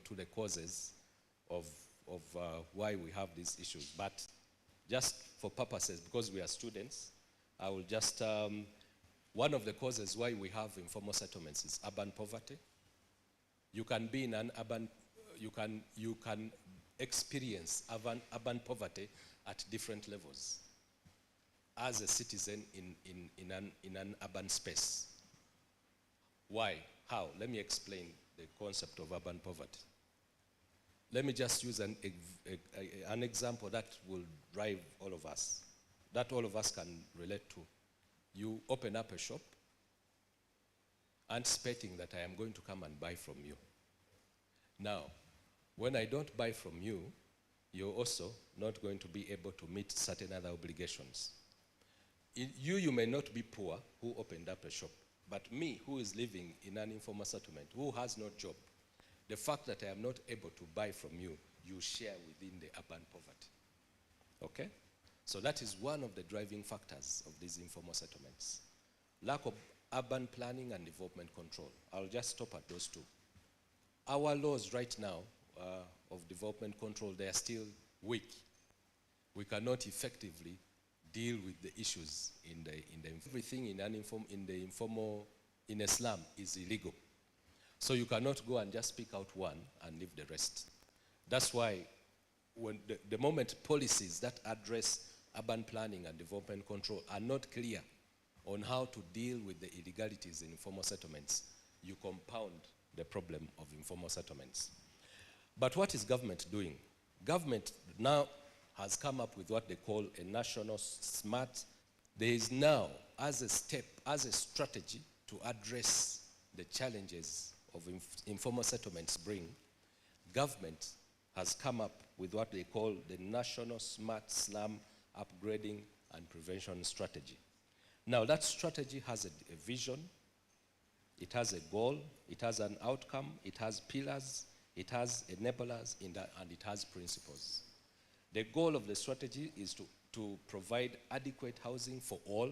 into the causes of why we have these issues. But just for purposes, because we are students, I will just, one of the causes why we have informal settlements is urban poverty. You can be in an urban, you can experience urban poverty at different levels as a citizen in an urban space. Why? How? Let me explain the concept of urban poverty. Let me just use an example that will drive all of us, that all of us can relate to. You open up a shop anticipating that I am going to come and buy from you. Now, when I don't buy from you, you're also not going to be able to meet certain other obligations. You may not be poor who opened up a shop, but me who is living in an informal settlement, who has no job, the fact that I am not able to buy from you, you share within the urban poverty. Okay? So that is one of the driving factors of these informal settlements. Lack of urban planning and development control. I'll just stop at those two. Our laws right now of development control, they are still weak. We cannot effectively deal with the issues in everything in a slum is illegal. So you cannot go and just pick out one and leave the rest. That's why when the moment policies that address urban planning and development control are not clear on how to deal with the illegalities in informal settlements, you compound the problem of informal settlements. But what is government doing? Government now has come up with what they call a national smart. There is now, as a step, as a strategy to address the challenges of informal settlements bring, government has come up with what they call the National Smart Slum Upgrading and Prevention Strategy. Now that strategy has a vision, it has a goal, it has an outcome, it has pillars, it has enablers, and it has principles. The goal of the strategy is to provide adequate housing for all,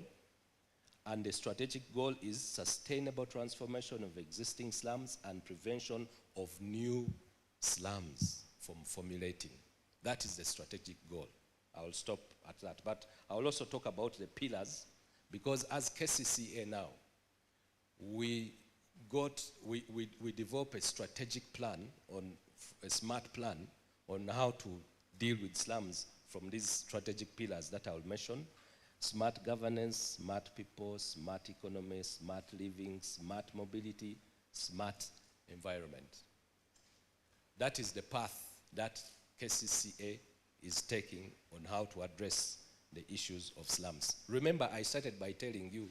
and the strategic goal is sustainable transformation of existing slums and prevention of new slums from formulating. That is the strategic goal. I will stop at that. But I will also talk about the pillars, because as KCCA now, we develop a strategic plan, a smart plan on how to deal with slums from these strategic pillars that I will mention: smart governance, smart people, smart economy, smart living, smart mobility, smart environment. That is the path that KCCA is taking on how to address the issues of slums. Remember, I started by telling you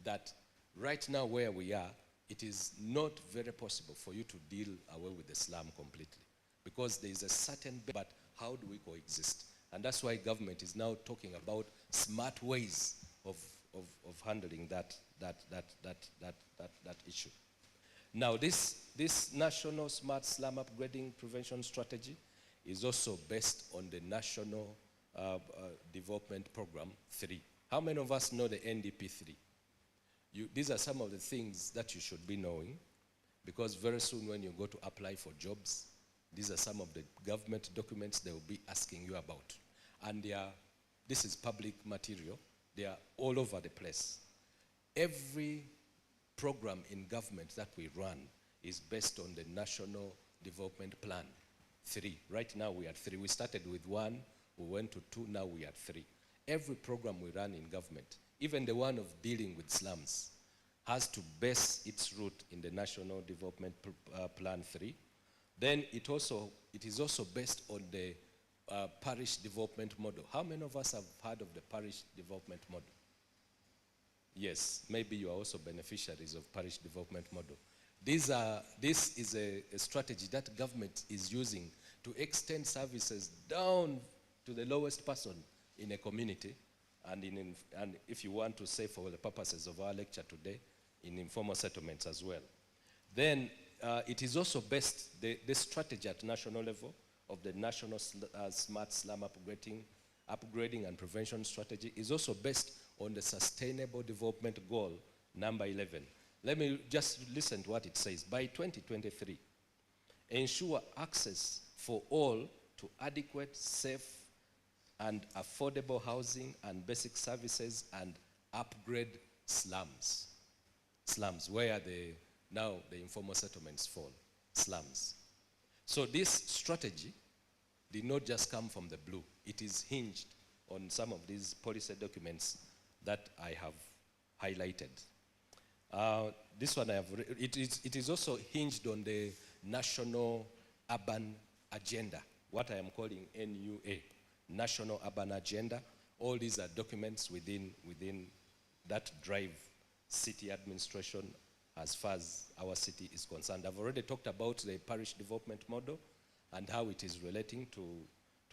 that right now where we are, it is not very possible for you to deal away with the slum completely, because there is a certain, but how do we coexist? And that's why government is now talking about smart ways of handling that issue. Now this National Smart Slum Upgrading Prevention Strategy is also based on the National Development Program 3. How many of us know the NDP 3? These are some of the things that you should be knowing, because very soon when you go to apply for jobs, these are some of the government documents they will be asking you about. And this is public material. They are all over the place. Every program in government that we run is based on the National Development Plan 3. Right now we are 3. We started with 1, we went to 2, now we are 3. Every program we run in government, even the one of dealing with slums, has to base its root in the National Development Plan 3. Then it is also based on the parish development model. How many of us have heard of the parish development model? Yes, maybe you are also beneficiaries of parish development model. This is a strategy that government is using to extend services down to the lowest person in a community, and if you want to say for the purposes of our lecture today, in informal settlements as well. Then it is also based, the strategy at national level of the National Smart Slum Upgrading and Prevention Strategy is also based on the Sustainable Development Goal number 11. Let me just listen to what it says. By 2023, ensure access for all to adequate, safe, and affordable housing and basic services, and upgrade slums. Slums, where now the informal settlements fall, slums. So this strategy did not just come from the blue. It is hinged on some of these policy documents that I have highlighted. This one it is also hinged on the National Urban Agenda, what I am calling NUA, National Urban Agenda. All these are documents within that drive city administration as far as our city is concerned. I've already talked about the parish development model and how it is relating to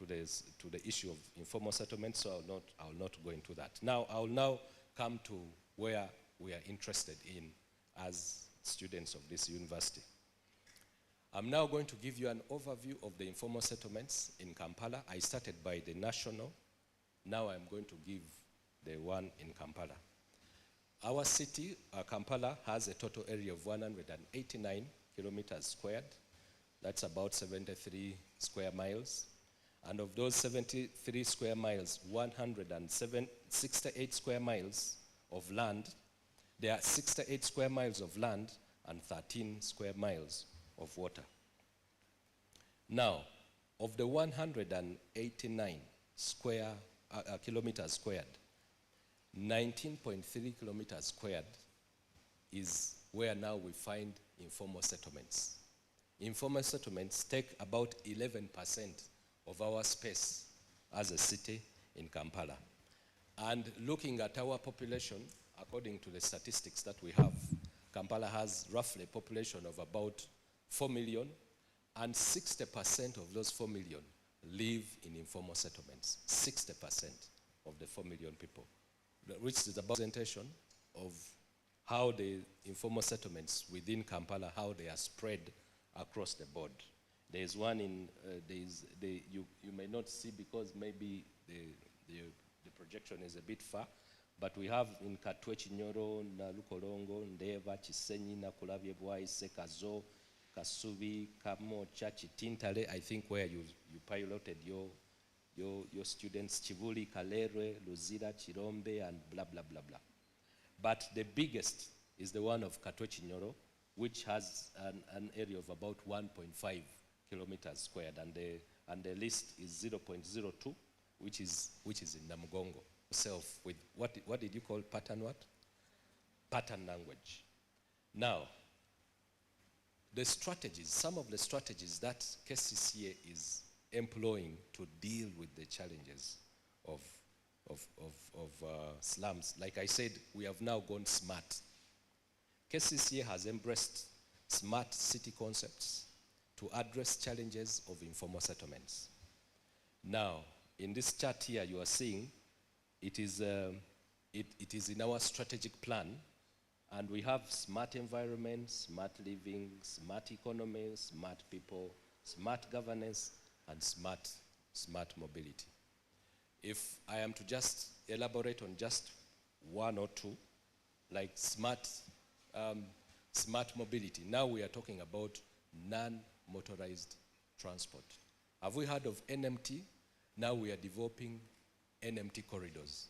the issue of informal settlement, so I'll not go into that. Now, I'll now come to where we are interested in as students of this university. I'm now going to give you an overview of the informal settlements in Kampala. I started by the national. Now I'm going to give the one in Kampala. Our city, Kampala, has a total area of 189 kilometers squared. That's about 73 square miles. And of those 73 square miles, 168 square miles of land, there are 68 square miles of land and 13 square miles of water. Now, of the 189 kilometers squared, 19.3 kilometers squared is where now we find informal settlements. Informal settlements take about 11% of our space as a city in Kampala. And looking at our population, according to the statistics that we have, Kampala has roughly a population of about 4 million, and 60% of those 4 million live in informal settlements. 60% of the 4 million people, which is a representation of how the informal settlements within Kampala, how they are spread across the board. There is one in, you may not see because maybe the projection is a bit far, but we have in Katwe Chinyoro, Nalukolongo, Ndeva, Chisenyi, Nakulabye Bwai, Sekazo, Kasubi, Kamocha, Chitintale, I think where you piloted your students, Chivuli, Kalere, Luzira, Chirombe, and blah, blah, blah, blah. But the biggest is the one of Katwe Chinyoro, which has an area of about 1.5 kilometers squared, and the list is 0.02, which is in Namugongo. Self with what did you call pattern what? Pattern language. Now, the strategies, some of the strategies that KCCA is employing to deal with the challenges of slums. Like I said, we have now gone smart. KCCA has embraced smart city concepts to address challenges of informal settlements. Now, in this chart here, you are seeing it is in our strategic plan, and we have smart environment, smart living, smart economy, smart people, smart governance, and smart mobility. If I am to just elaborate on just one or two, like smart mobility, now we are talking about non-motorized transport. Have we heard of NMT? Now we are developing NMT corridors.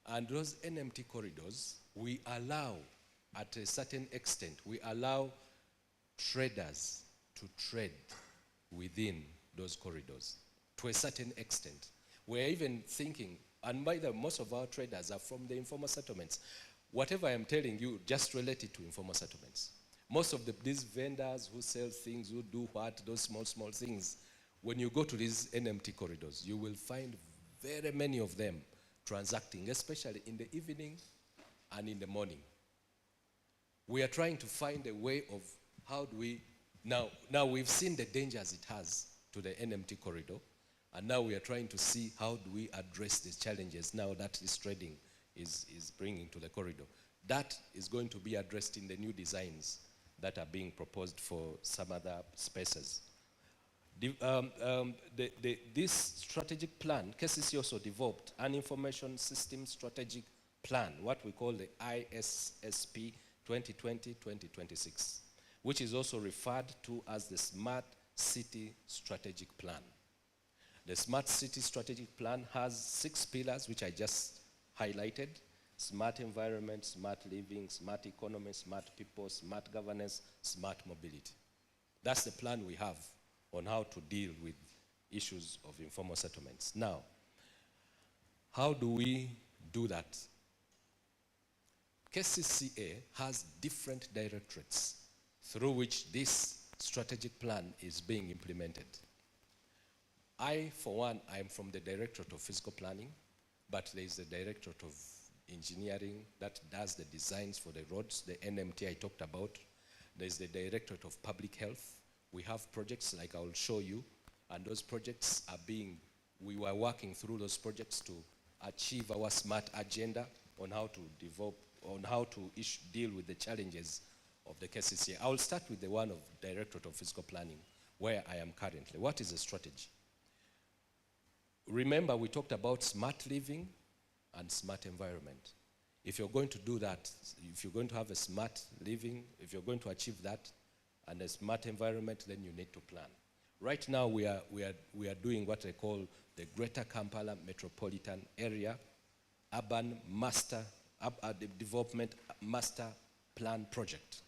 And those NMT corridors, we allow, at a certain extent, we allow traders to trade within those corridors to a certain extent. We're even thinking, and by the way, most of our traders are from the informal settlements. Whatever I'm telling you, just relate it to informal settlements. Most of these vendors who sell things, who do what, those small things, when you go to these NMT corridors, you will find very many of them transacting, especially in the evening and in the morning. We are trying to find a way of how do we, now we've seen the dangers it has to the NMT corridor, and now we are trying to see how do we address these challenges now that this trading is bringing to the corridor. That is going to be addressed in the new designs that are being proposed for some other spaces. This strategic plan, KCC also developed an information system strategic plan, what we call the ISSP 2020-2026, which is also referred to as the Smart City Strategic Plan. The Smart City Strategic Plan has 6 pillars, which I just highlighted: smart environment, smart living, smart economy, smart people, smart governance, smart mobility. That's the plan we have on how to deal with issues of informal settlements. Now, how do we do that? KCCA has different directorates through which this strategic plan is being implemented. I, for one, I am from the Directorate of Physical Planning, but there is the Directorate of Engineering that does the designs for the roads, the NMT I talked about. There's the Directorate of Public Health. We have projects like I will show you, and those projects are we were working through those projects to achieve our smart agenda on how to develop, on how to deal with the challenges of the KCCA. I will start with the one of Directorate of Physical Planning, where I am currently. What is the strategy? Remember, we talked about smart living and smart environment. If you're going to do that, if you're going to have a smart living, if you're going to achieve that and a smart environment, then you need to plan. Right now, we are doing what I call the Greater Kampala Metropolitan Area Urban Development Master Plan Project.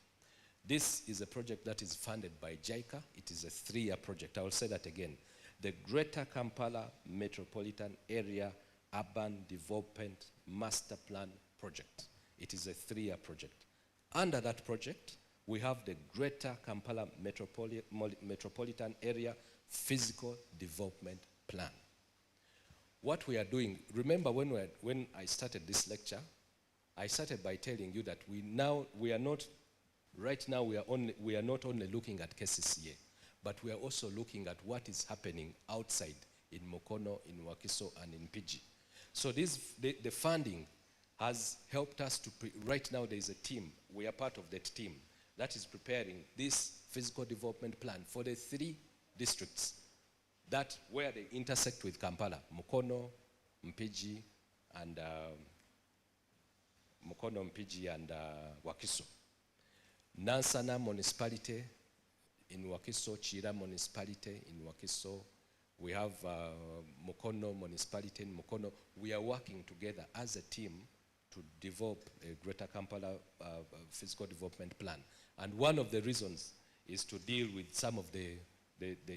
This is a project that is funded by JICA. It is a 3-year project. I will say that again. The Greater Kampala Metropolitan Area Urban Development Master Plan Project. It is a 3-year project. Under that project, we have the Greater Kampala Metropolitan Area Physical Development Plan. What we are doing, remember when I started this lecture, I started by telling you that right now we are not only looking at KCCA, but we are also looking at what is happening outside in Mukono, in Wakiso, and in PG. So the funding has helped us to, right now there is a team, we are part of that team, that is preparing this physical development plan for the 3 districts that where they intersect with Kampala, Mukono, Mpigi, and Wakiso. Nansana Municipality in Wakiso, Chira Municipality in Wakiso, we have Mukono Municipality in Mukono. We are working together as a team to develop a Greater Kampala Physical Development Plan. And one of the reasons is to deal with some of the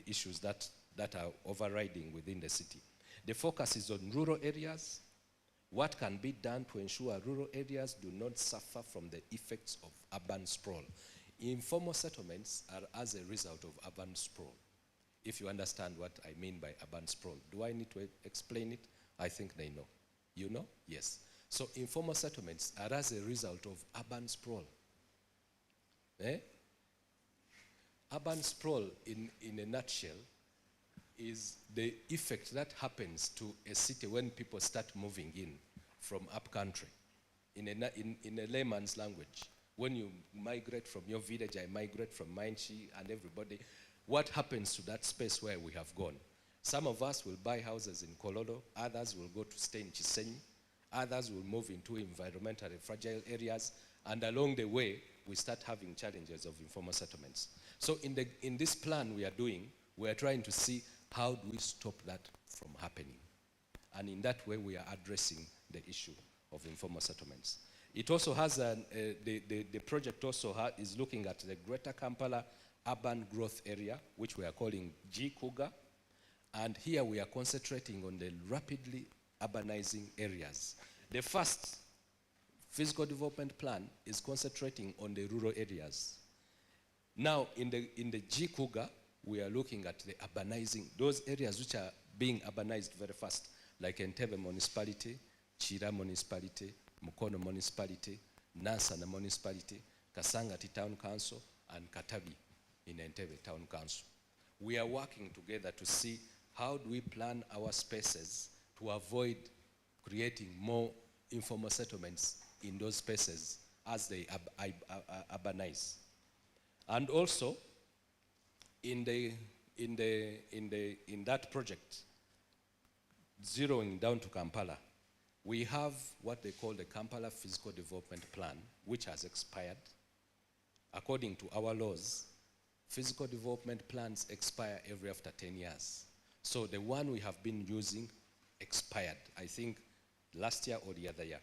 issues that are overriding within the city. The focus is on rural areas. What can be done to ensure rural areas do not suffer from the effects of urban sprawl? Informal settlements are as a result of urban sprawl. If you understand what I mean by urban sprawl. Do I need to explain it? I think they know. You know? Yes. So informal settlements are as a result of urban sprawl. Urban sprawl, in a nutshell, is the effect that happens to a city when people start moving in from upcountry. In a layman's language, when you migrate from your village, I migrate from Mainchi and everybody, what happens to that space where we have gone? Some of us will buy houses in Kololo, others will go to stay in Chisenyi, others will move into environmentally fragile areas, and along the way, we start having challenges of informal settlements. So in this plan we are doing, we are trying to see how do we stop that from happening. And in that way, we are addressing the issue of informal settlements. It also has, the project also is looking at the Greater Kampala Urban Growth Area, which we are calling GKUGA. And here we are concentrating on the rapidly urbanizing areas. The first physical development plan is concentrating on the rural areas. Now, in the GKUGA, we are looking at the urbanizing, those areas which are being urbanized very fast, like Entebbe Municipality, Chira Municipality, Mukono Municipality, Nansana Municipality, Kasangati Town Council, and Katabi in Entebbe Town Council. We are working together to see how do we plan our spaces to avoid creating more informal settlements in those spaces as they urbanize. And also, in that project, zeroing down to Kampala, we have what they call the Kampala Physical Development Plan, which has expired. according to our laws, physical development plans expire every after 10 years. So the one we have been using expired, I think last year or the other year.